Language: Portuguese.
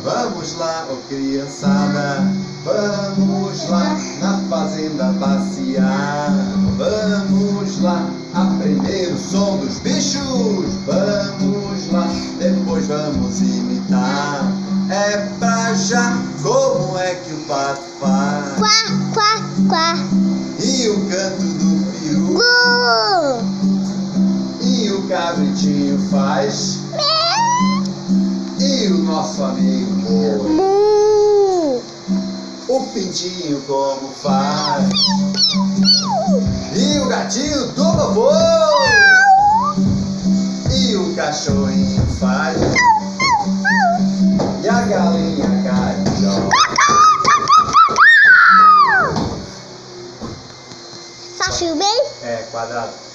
Vamos lá, ô criançada, vamos lá na fazenda passear. Vamos lá aprender o som dos bichos. Vamos lá, depois vamos imitar. É pra já, como é que o pato faz? Quá, quá, quá. E o canto do peru? Gu. E o cabritinho faz? E o nosso amigo boi? Mu. O pintinho como faz? E o gatinho do vovô? E o cachorrinho faz? E a galinha carijó? Tá chovendo? É, quadrado.